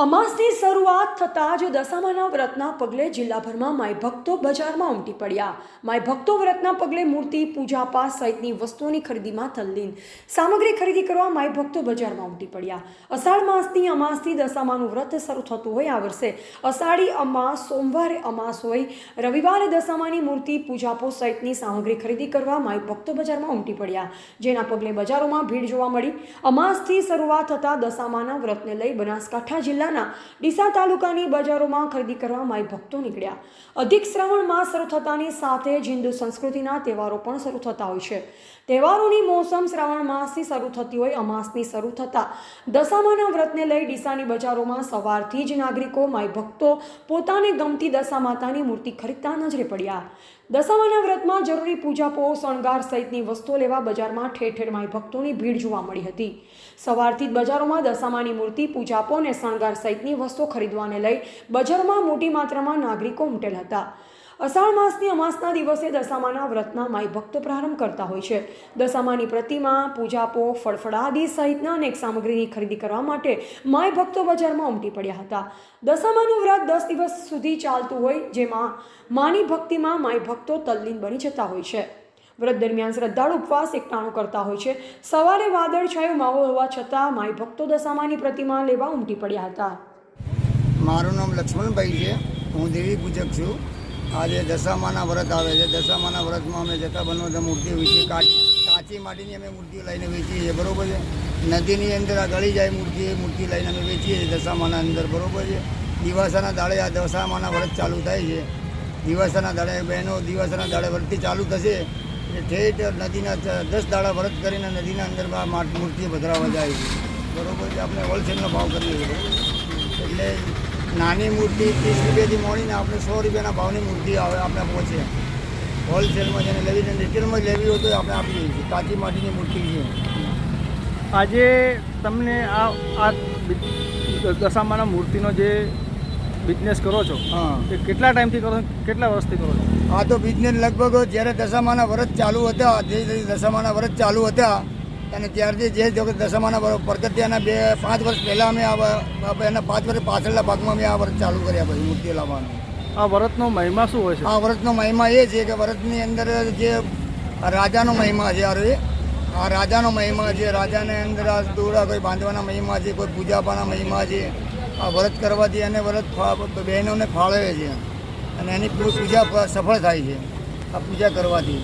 અમાસની શરૂઆત થતાં જ દશામાના વ્રતના પગલે જિલ્લાભરમાં માય ભક્તો બજારમાં ઉમટી પડ્યા। માય ભક્તો વ્રતના પગલે મૂર્તિ પૂજાપાઠ સહિતની વસ્તુઓની ખરીદીમાં તલ્લીન। સામગ્રી ખરીદી કરવા માય ભક્તો બજારમાં ઉમટી પડ્યા। અષાઢ માસની અમાસથી દશામાનું વ્રત શરૂ થતું હોય આ વર્ષે અષાઢી અમાસ સોમવારે અમાસ હોય, રવિવારે દશામાની મૂર્તિ પૂજાપાઠ સહિતની સામગ્રી ખરીદી કરવા માય ભક્તો બજારમાં ઉમટી પડ્યા, જેના પગલે બજારોમાં ભીડ જોવા મળી। અમાસથી શરૂઆત થતાં દશામાના વ્રતને લઈ બનાસકાંઠા જિલ્લા ડીસા તાલુકાની બજારોમાં ખરીદી કરવા માય ભક્તો નીકળ્યા। અધિક શ્રાવણ માસ શરૂ થતાની સાથે જ હિન્દુ સંસ્કૃતિના તહેવારો પણ શરૂ થતા હોય છે। તહેવારોની મોસમ શ્રાવણ માસથી શરૂ થતી હોય અમાસની શરૂ થતા દશામાના વ્રતને લઈ ડીસાની બજારોમાં સવારથી જ નાગરિકો માય ભક્તો પોતાને ગમતી દશા માતાની મૂર્તિ ખરીદતા નજરે પડ્યા। દશામાના વ્રતમાં જરૂરી પૂજાપો શણગાર સહિતની વસ્તુઓ લેવા બજારમાં ઠેર ઠેર માય ભક્તોની ભીડ જોવા મળી હતી। સવારથી જ બજારોમાં દશામાની મૂર્તિ પૂજાપો અને શણગાર સહિતની વસ્તુઓ ખરીદવાને લઈ બજારમાં મોટી માત્રામાં નાગરિકો ઉમટેલ હતા। અષાઢ માસની અમાસના દિવસે દશામાના વ્રતના માય ભક્તો પ્રારંભ કરતા હોય છે। દશામાની પ્રતિમા, પૂજાપો, ફળફળાદી સહિતના અનેક સામગ્રીની ખરીદી કરવા માટે માય ભક્તો બજારમાં ઉમટી પડ્યા હતા। દશામાનું વ્રત 10 દિવસ સુધી ચાલતું હોય, જેમાં માની ભક્તિમાં માય ભક્તો તલ્લીન બની જતા હોય છે। વ્રત દરમિયાન શ્રદ્ધાળુ ઉપવાસ એકટાણું કરતા હોય છે। સવારે વાદળછાયો માહોલ હોવા છતાં માય ભક્તો દશામાની પ્રતિમા લેવા ઉમટી પડ્યા હતા। મારું નામ લક્ષ્મણભાઈ છે, હું દેવી પૂજક છું। આજે દશામાના વ્રત આવે છે। દશામાના વ્રતમાં અમે જતા બનવતા મૂર્તિઓ વેચીએ, કાચી માટીની અમે મૂર્તિઓ લઈને વેચીએ છીએ, બરોબર છે। નદીની અંદર આ ગળી જાય મૂર્તિ લઈને અમે વેચીએ છીએ દશામાના અંદર, બરોબર છે। દિવાસાના દાડે આ દશામાના વ્રત ચાલુ થાય છે। દિવાસાના દાડે બહેનો દિવાસાના દાડે વ્રતથી ચાલુ થશે એટલે ઠેઠ નદીના 10 દાડા વ્રત કરીને નદીના અંદર મૂર્તિઓ પધરાવવા જાય છે, બરોબર છે। આપણે હોલસેલનો ભાવ કરીએ છીએ, એટલે નાની મૂર્તિ 30 રૂપિયાથી મોડીને આપણે 100 રૂપિયાના ભાવની મૂર્તિ આવે આપણે પહોંચે। હોલસેલમાં જેને લેવી ને રિટેલમાં લેવી હોય તો આપણે આપી દઈએ છીએ। કાચી માટીની મૂર્તિ છે। આજે તમને આ દશામાના મૂર્તિનો જે બિઝનેસ કરો છો, હા, એ કેટલા ટાઈમથી કરો છો, કેટલા વર્ષથી કરો છો? આ તો બિઝનેસ લગભગ જ્યારે દશામાના વ્રત ચાલુ હતા, જે દશામાના વ્રત ચાલુ હતા અને ત્યારથી જે દશામાના પરગત્યાના 5 વર્ષ પહેલાં અમે એના 5 વર્ષ પાછળના ભાગમાં અમે આ વ્રત ચાલુ કર્યા પછી મૂર્તિ લાવવાનું। આ વ્રતનો મહિમા શું હોય છે? આ વ્રતનો મહિમા એ છે કે વ્રતની અંદર જે રાજાનો મહિમા છે, આ રાજાનો મહિમા છે। રાજાને અંદર આ દોડા કોઈ બાંધવાના મહિમા છે, કોઈ પૂજાપાના મહિમા છે। આ વ્રત કરવાથી અને વ્રત બહેનોને ફાળવે છે અને એની પૂજા સફળ થાય છે આ પૂજા કરવાથી।